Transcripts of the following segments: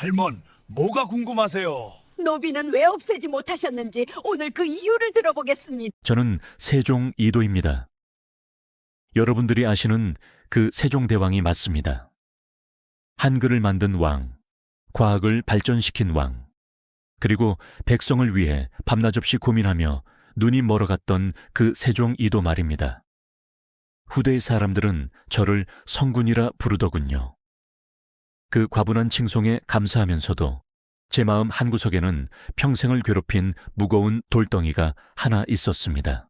할멈, 뭐가 궁금하세요? 노비는 왜 없애지 못하셨는지 오늘 그 이유를 들어보겠습니다. 저는 세종 이도입니다. 여러분들이 아시는 그 세종대왕이 맞습니다. 한글을 만든 왕, 과학을 발전시킨 왕, 그리고 백성을 위해 밤낮없이 고민하며 눈이 멀어갔던 그 세종 이도 말입니다. 후대의 사람들은 저를 성군이라 부르더군요. 그 과분한 칭송에 감사하면서도 제 마음 한구석에는 평생을 괴롭힌 무거운 돌덩이가 하나 있었습니다.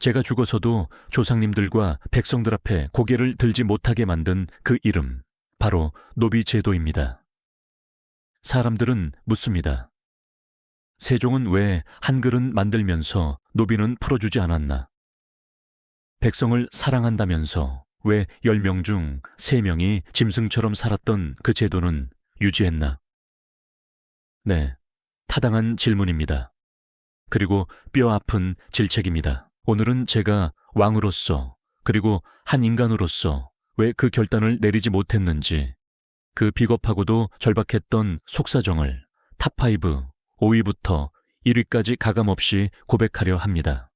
제가 죽어서도 조상님들과 백성들 앞에 고개를 들지 못하게 만든 그 이름, 바로 노비제도입니다. 사람들은 묻습니다. 세종은 왜 한글은 만들면서 노비는 풀어주지 않았나? 백성을 사랑한다면서 왜 10명 중 3명이 짐승처럼 살았던 그 제도는 유지했나? 네, 타당한 질문입니다. 그리고 뼈 아픈 질책입니다. 오늘은 제가 왕으로서 그리고 한 인간으로서 왜 그 결단을 내리지 못했는지, 그 비겁하고도 절박했던 속사정을 탑5, 5위부터 1위까지 가감없이 고백하려 합니다.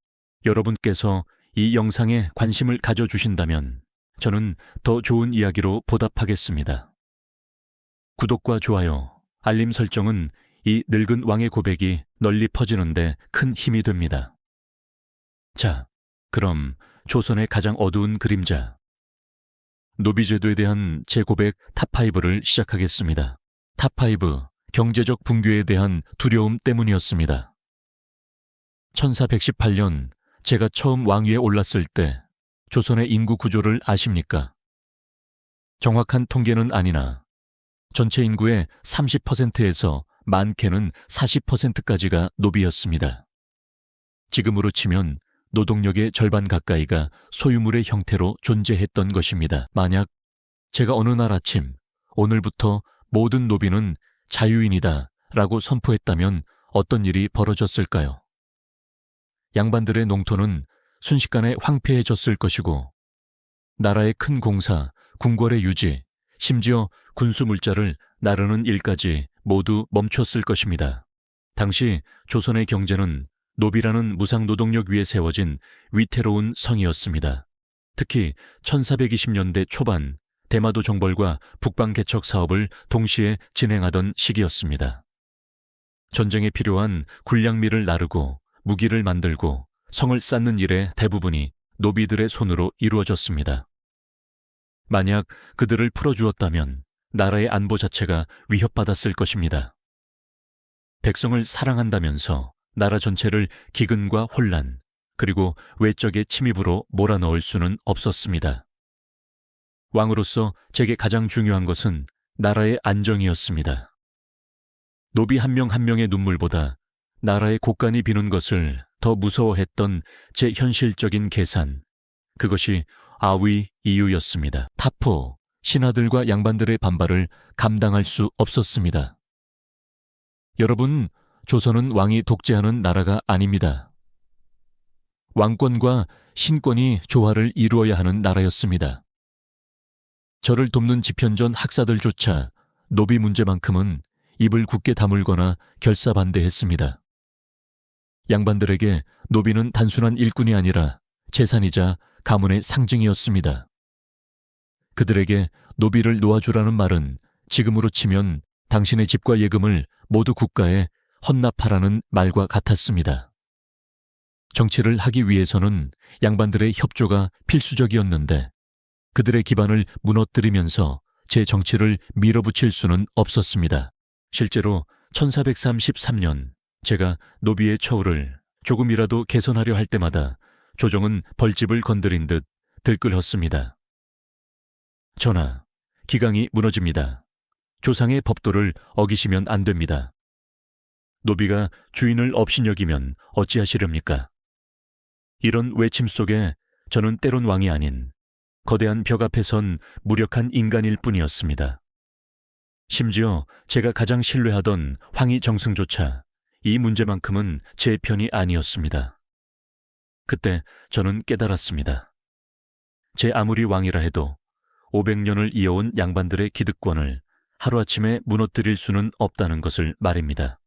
여러분께서 이 영상에 관심을 가져주신다면 저는 더 좋은 이야기로 보답하겠습니다. 구독과 좋아요, 알림 설정은 이 늙은 왕의 고백이 널리 퍼지는데 큰 힘이 됩니다. 자, 그럼 조선의 가장 어두운 그림자, 노비제도에 대한 제 고백 탑5를 시작하겠습니다. 탑5, 경제적 붕괴에 대한 두려움 때문이었습니다. 1418년 제가 처음 왕위에 올랐을 때 조선의 인구 구조를 아십니까? 정확한 통계는 아니나 전체 인구의 30%에서 많게는 40%까지가 노비였습니다. 지금으로 치면 노동력의 절반 가까이가 소유물의 형태로 존재했던 것입니다. 만약 제가 어느 날 아침 오늘부터 모든 노비는 자유인이다 라고 선포했다면 어떤 일이 벌어졌을까요? 양반들의 농토는 순식간에 황폐해졌을 것이고 나라의 큰 공사, 궁궐의 유지, 심지어 군수물자를 나르는 일까지 모두 멈췄을 것입니다. 당시 조선의 경제는 노비라는 무상노동력 위에 세워진 위태로운 성이었습니다. 특히 1420년대 초반 대마도 정벌과 북방 개척 사업을 동시에 진행하던 시기였습니다. 전쟁에 필요한 군량미를 나르고 무기를 만들고 성을 쌓는 일의 대부분이 노비들의 손으로 이루어졌습니다. 만약 그들을 풀어주었다면 나라의 안보 자체가 위협받았을 것입니다. 백성을 사랑한다면서 나라 전체를 기근과 혼란, 그리고 외적의 침입으로 몰아넣을 수는 없었습니다. 왕으로서 제게 가장 중요한 것은 나라의 안정이었습니다. 노비 한 명 한 명의 눈물보다 나라의 곳간이 비는 것을 더 무서워했던 제 현실적인 계산, 그것이 아위 이유였습니다. 탑4, 신하들과 양반들의 반발을 감당할 수 없었습니다. 여러분, 조선은 왕이 독재하는 나라가 아닙니다. 왕권과 신권이 조화를 이루어야 하는 나라였습니다. 저를 돕는 집현전 학사들조차 노비 문제만큼은 입을 굳게 다물거나 결사반대했습니다. 양반들에게 노비는 단순한 일꾼이 아니라 재산이자 가문의 상징이었습니다. 그들에게 노비를 놓아주라는 말은 지금으로 치면 당신의 집과 예금을 모두 국가에 헌납하라는 말과 같았습니다. 정치를 하기 위해서는 양반들의 협조가 필수적이었는데 그들의 기반을 무너뜨리면서 제 정치를 밀어붙일 수는 없었습니다. 실제로 1433년 제가 노비의 처우를 조금이라도 개선하려 할 때마다 조정은 벌집을 건드린 듯 들끓었습니다. 전하, 기강이 무너집니다. 조상의 법도를 어기시면 안 됩니다. 노비가 주인을 업신여기면 어찌하시렵니까? 이런 외침 속에 저는 때론 왕이 아닌 거대한 벽 앞에 선 무력한 인간일 뿐이었습니다. 심지어 제가 가장 신뢰하던 황희 정승조차 이 문제만큼은 제 편이 아니었습니다. 그때 저는 깨달았습니다. 제 아무리 왕이라 해도 500년을 이어온 양반들의 기득권을 하루아침에 무너뜨릴 수는 없다는 것을 말입니다.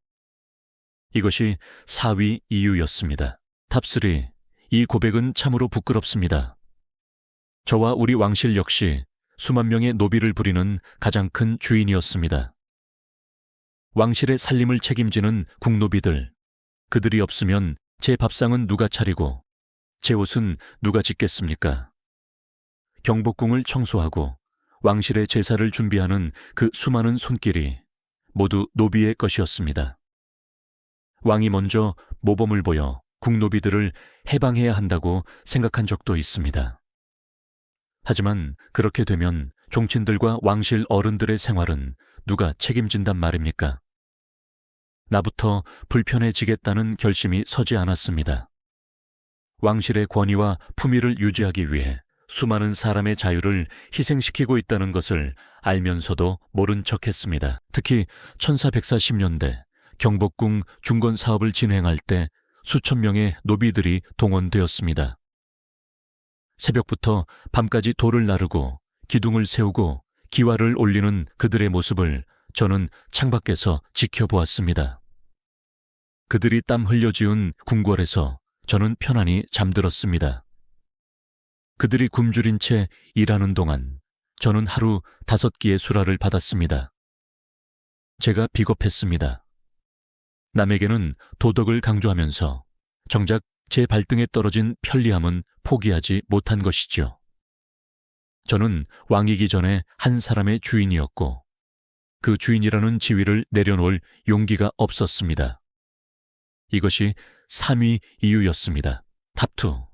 이것이 4위 이유였습니다. 탑3. 이 고백은 참으로 부끄럽습니다. 저와 우리 왕실 역시 수만 명의 노비를 부리는 가장 큰 주인이었습니다. 왕실의 살림을 책임지는 국노비들, 그들이 없으면 제 밥상은 누가 차리고 제 옷은 누가 짓겠습니까? 경복궁을 청소하고 왕실의 제사를 준비하는 그 수많은 손길이 모두 노비의 것이었습니다. 왕이 먼저 모범을 보여 국노비들을 해방해야 한다고 생각한 적도 있습니다. 하지만 그렇게 되면 종친들과 왕실 어른들의 생활은 누가 책임진단 말입니까? 나부터 불편해지겠다는 결심이 서지 않았습니다. 왕실의 권위와 품위를 유지하기 위해 수많은 사람의 자유를 희생시키고 있다는 것을 알면서도 모른 척했습니다. 특히 1440년대 경복궁 중건 사업을 진행할 때 수천 명의 노비들이 동원되었습니다. 새벽부터 밤까지 돌을 나르고 기둥을 세우고 기와를 올리는 그들의 모습을 저는 창밖에서 지켜보았습니다. 그들이 땀 흘려 지은 궁궐에서 저는 편안히 잠들었습니다. 그들이 굶주린 채 일하는 동안 저는 하루 5끼의 수라를 받았습니다. 제가 비겁했습니다. 남에게는 도덕을 강조하면서 정작 제 발등에 떨어진 편리함은 포기하지 못한 것이죠. 저는 왕이기 전에 한 사람의 주인이었고 그 주인이라는 지위를 내려놓을 용기가 없었습니다. 이것이 3위 이유였습니다. 탑2.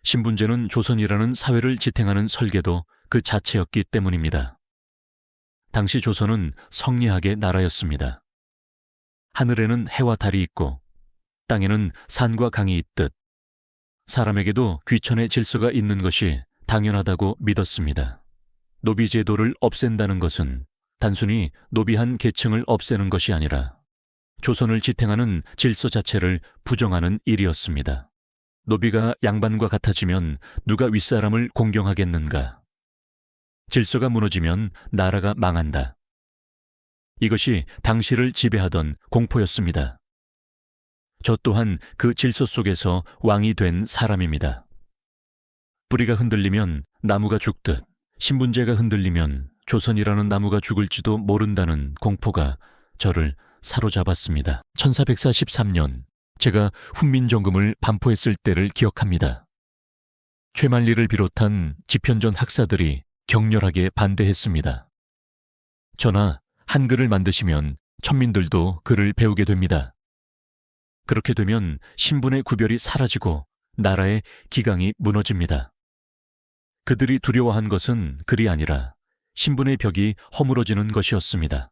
신분제는 조선이라는 사회를 지탱하는 설계도 그 자체였기 때문입니다. 당시 조선은 성리학의 나라였습니다. 하늘에는 해와 달이 있고 땅에는 산과 강이 있듯 사람에게도 귀천의 질서가 있는 것이 당연하다고 믿었습니다. 노비 제도를 없앤다는 것은 단순히 노비한 계층을 없애는 것이 아니라 조선을 지탱하는 질서 자체를 부정하는 일이었습니다. 노비가 양반과 같아지면 누가 윗사람을 공경하겠는가? 질서가 무너지면 나라가 망한다. 이것이 당시를 지배하던 공포였습니다. 저 또한 그 질서 속에서 왕이 된 사람입니다. 뿌리가 흔들리면 나무가 죽듯 신분제가 흔들리면 조선이라는 나무가 죽을지도 모른다는 공포가 저를 사로잡았습니다. 1443년 제가 훈민정음을 반포했을 때를 기억합니다. 최만리를 비롯한 집현전 학사들이 격렬하게 반대했습니다. 저나 한글을 만드시면 천민들도 글을 배우게 됩니다. 그렇게 되면 신분의 구별이 사라지고 나라의 기강이 무너집니다. 그들이 두려워한 것은 글이 아니라 신분의 벽이 허물어지는 것이었습니다.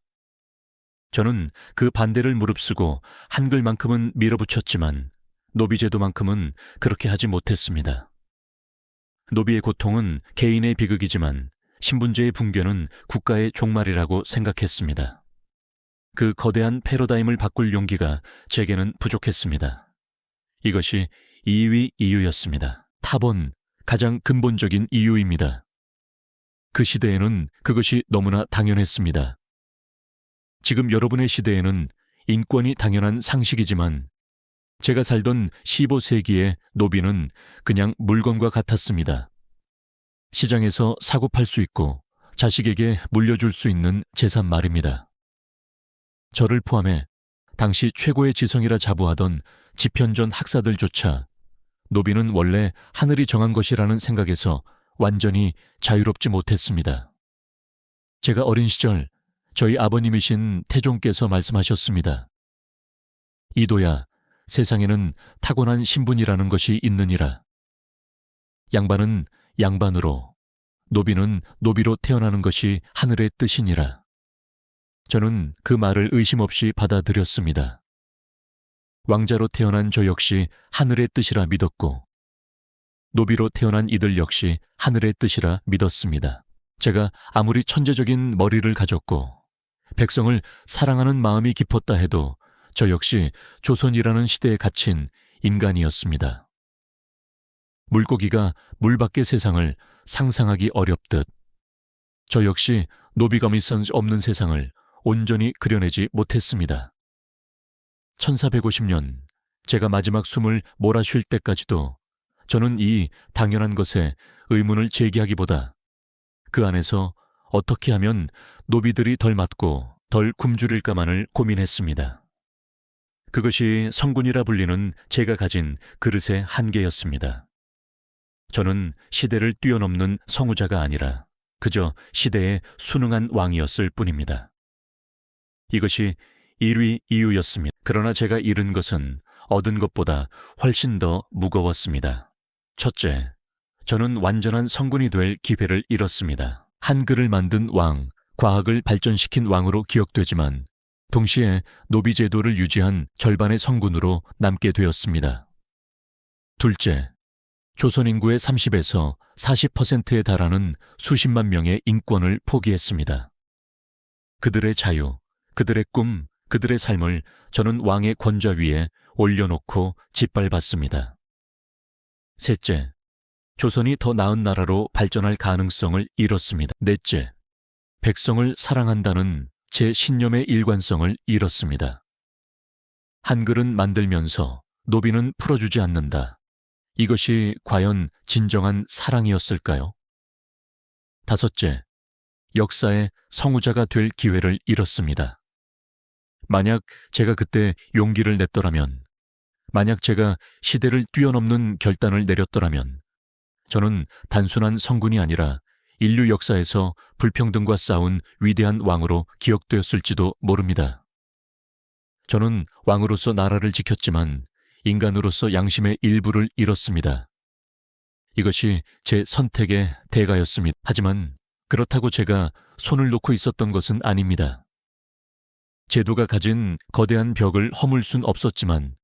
저는 그 반대를 무릅쓰고 한글만큼은 밀어붙였지만 노비제도만큼은 그렇게 하지 못했습니다. 노비의 고통은 개인의 비극이지만 신분제의 붕괴는 국가의 종말이라고 생각했습니다. 그 거대한 패러다임을 바꿀 용기가 제게는 부족했습니다. 이것이 2위 이유였습니다. 탑은 가장 근본적인 이유입니다. 그 시대에는 그것이 너무나 당연했습니다. 지금 여러분의 시대에는 인권이 당연한 상식이지만 제가 살던 15세기의 노비는 그냥 물건과 같았습니다. 시장에서 사고 팔 수 있고 자식에게 물려줄 수 있는 재산 말입니다. 저를 포함해 당시 최고의 지성이라 자부하던 집현전 학사들조차 노비는 원래 하늘이 정한 것이라는 생각에서 완전히 자유롭지 못했습니다. 제가 어린 시절 저희 아버님이신 태종께서 말씀하셨습니다. 이도야, 세상에는 타고난 신분이라는 것이 있느니라. 양반은 양반으로, 노비는 노비로 태어나는 것이 하늘의 뜻이니라. 저는 그 말을 의심 없이 받아들였습니다. 왕자로 태어난 저 역시 하늘의 뜻이라 믿었고, 노비로 태어난 이들 역시 하늘의 뜻이라 믿었습니다. 제가 아무리 천재적인 머리를 가졌고 백성을 사랑하는 마음이 깊었다 해도 저 역시 조선이라는 시대에 갇힌 인간이었습니다. 물고기가 물 밖의 세상을 상상하기 어렵듯 저 역시 노비감이 없는 세상을 온전히 그려내지 못했습니다. 1450년 제가 마지막 숨을 몰아쉴 때까지도 저는 이 당연한 것에 의문을 제기하기보다 그 안에서 어떻게 하면 노비들이 덜 맞고 덜 굶주릴까만을 고민했습니다. 그것이 성군이라 불리는 제가 가진 그릇의 한계였습니다. 저는 시대를 뛰어넘는 성우자가 아니라 그저 시대의 순응한 왕이었을 뿐입니다. 이것이 1위 이유였습니다. 그러나 제가 잃은 것은 얻은 것보다 훨씬 더 무거웠습니다. 첫째, 저는 완전한 성군이 될 기회를 잃었습니다. 한글을 만든 왕, 과학을 발전시킨 왕으로 기억되지만 동시에 노비 제도를 유지한 절반의 성군으로 남게 되었습니다. 둘째, 조선 인구의 30에서 40%에 달하는 수십만 명의 인권을 포기했습니다. 그들의 자유, 그들의 꿈, 그들의 삶을 저는 왕의 권좌 위에 올려놓고 짓밟았습니다. 셋째, 조선이 더 나은 나라로 발전할 가능성을 잃었습니다. 넷째, 백성을 사랑한다는 제 신념의 일관성을 잃었습니다. 한글은 만들면서 노비는 풀어주지 않는다. 이것이 과연 진정한 사랑이었을까요? 다섯째, 역사의 성우자가 될 기회를 잃었습니다. 만약 제가 그때 용기를 냈더라면, 만약 제가 시대를 뛰어넘는 결단을 내렸더라면, 저는 단순한 성군이 아니라 인류 역사에서 불평등과 싸운 위대한 왕으로 기억되었을지도 모릅니다. 저는 왕으로서 나라를 지켰지만 인간으로서 양심의 일부를 잃었습니다. 이것이 제 선택의 대가였습니다. 하지만 그렇다고 제가 손을 놓고 있었던 것은 아닙니다. 제도가 가진 거대한 벽을 허물 순 없었지만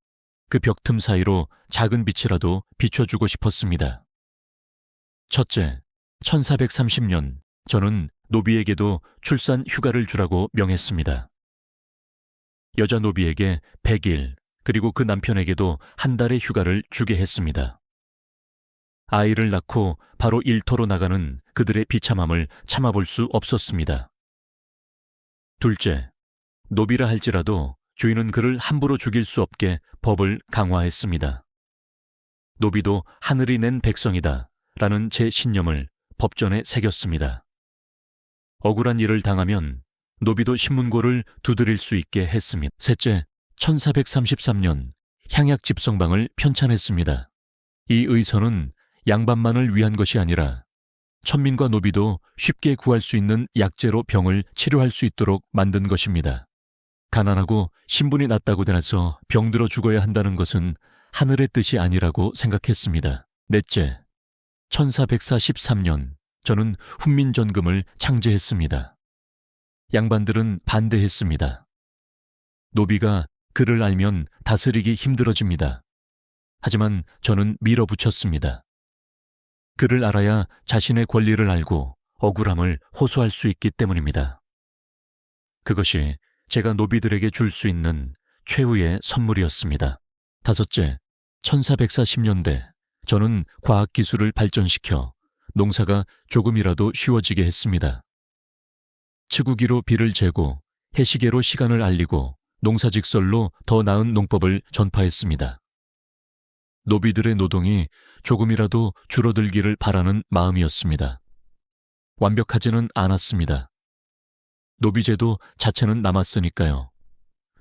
그 벽틈 사이로 작은 빛이라도 비춰주고 싶었습니다. 첫째, 1430년 저는 노비에게도 출산 휴가를 주라고 명했습니다. 여자 노비에게 100일, 그리고 그 남편에게도 한 달의 휴가를 주게 했습니다. 아이를 낳고 바로 일터로 나가는 그들의 비참함을 참아볼 수 없었습니다. 둘째, 노비라 할지라도 주인은 그를 함부로 죽일 수 없게 법을 강화했습니다. 노비도 하늘이 낸 백성이다 라는 제 신념을 법전에 새겼습니다. 억울한 일을 당하면 노비도 신문고를 두드릴 수 있게 했습니다. 셋째, 1433년 향약 집성방을 편찬했습니다. 이 의서는 양반만을 위한 것이 아니라 천민과 노비도 쉽게 구할 수 있는 약재로 병을 치료할 수 있도록 만든 것입니다. 가난하고 신분이 낮다고 되나서 병들어 죽어야 한다는 것은 하늘의 뜻이 아니라고 생각했습니다. 넷째, 1443년 저는 훈민전금을 창제했습니다. 양반들은 반대했습니다. 노비가 그를 알면 다스리기 힘들어집니다. 하지만 저는 밀어붙였습니다. 그를 알아야 자신의 권리를 알고 억울함을 호소할 수 있기 때문입니다. 그것이 제가 노비들에게 줄 수 있는 최후의 선물이었습니다. 다섯째, 1440년대 저는 과학기술을 발전시켜 농사가 조금이라도 쉬워지게 했습니다. 치구기로 비를 재고 해시계로 시간을 알리고 농사직설로 더 나은 농법을 전파했습니다. 노비들의 노동이 조금이라도 줄어들기를 바라는 마음이었습니다. 완벽하지는 않았습니다. 노비제도 자체는 남았으니까요.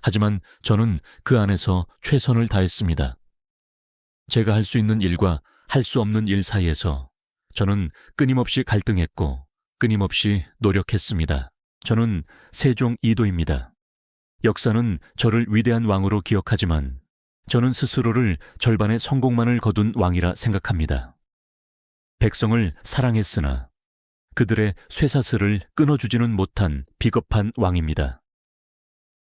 하지만 저는 그 안에서 최선을 다했습니다. 제가 할 수 있는 일과 할 수 없는 일 사이에서 저는 끊임없이 갈등했고 끊임없이 노력했습니다. 저는 세종 2도입니다. 역사는 저를 위대한 왕으로 기억하지만 저는 스스로를 절반의 성공만을 거둔 왕이라 생각합니다. 백성을 사랑했으나 그들의 쇠사슬을 끊어주지는 못한 비겁한 왕입니다.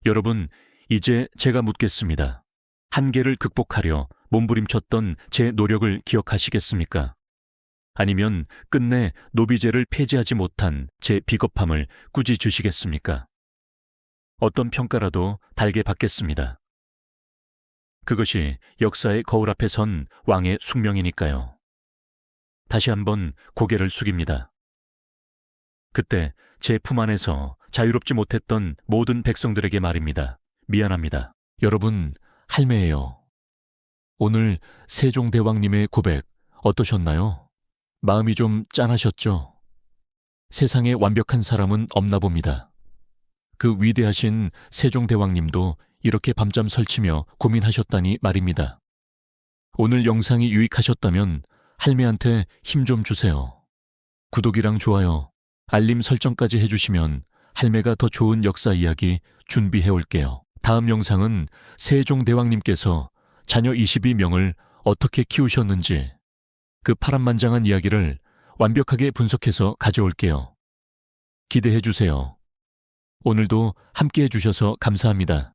여러분, 이제 제가 묻겠습니다. 한계를 극복하려 몸부림쳤던 제 노력을 기억하시겠습니까? 아니면 끝내 노비제를 폐지하지 못한 제 비겁함을 꾸짖으시겠습니까? 어떤 평가라도 달게 받겠습니다. 그것이 역사의 거울 앞에 선 왕의 숙명이니까요. 다시 한번 고개를 숙입니다. 그때 제 품 안에서 자유롭지 못했던 모든 백성들에게 말입니다. 미안합니다. 여러분, 할매예요. 오늘 세종대왕님의 고백 어떠셨나요? 마음이 좀 짠하셨죠? 세상에 완벽한 사람은 없나 봅니다. 그 위대하신 세종대왕님도 이렇게 밤잠 설치며 고민하셨다니 말입니다. 오늘 영상이 유익하셨다면 할매한테 힘 좀 주세요. 구독이랑 좋아요, 알림 설정까지 해주시면 할매가 더 좋은 역사 이야기 준비해 올게요. 다음 영상은 세종대왕님께서 자녀 22명을 어떻게 키우셨는지 그 파란만장한 이야기를 완벽하게 분석해서 가져올게요. 기대해 주세요. 오늘도 함께 해주셔서 감사합니다.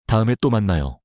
다음에 또 만나요.